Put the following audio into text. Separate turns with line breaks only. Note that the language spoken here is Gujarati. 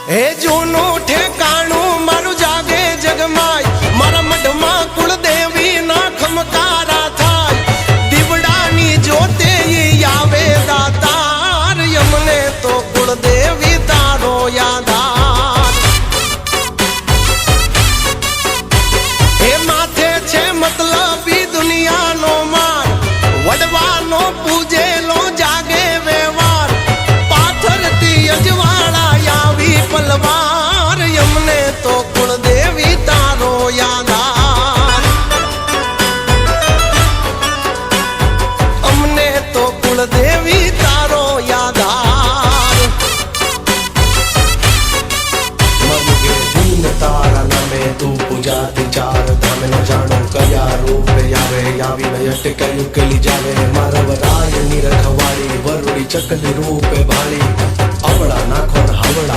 હે જૂનું ઠેકાણું મારું જાગે જગમાય મારા મઢમાં કુળદેવી ના ખમકારા થાય દીવડાની જોતે ઈ આવે દાતાર યમને તો કુળદેવી તારો યાદાર હે માથે છે મતલબી દુનિયાનો માર વડવાનો પૂજેલો જાગે વ્યવહાર પાથરતી અજવાળા આવી પલવાર યમને તો કુળદેવી તારો યાદાર અમને તો કુળદેવી તારો યાદાર
મગે દીન તારા નામે તું પૂજાતી ચાર ધામે ન જાણો કયા રૂપે આવે આવીને અટકાયું કેલી જાવે મારા વરાય ની રખવાડી વરુડી ચકલી રૂપે ભાળી આવડા નાખો હાવડા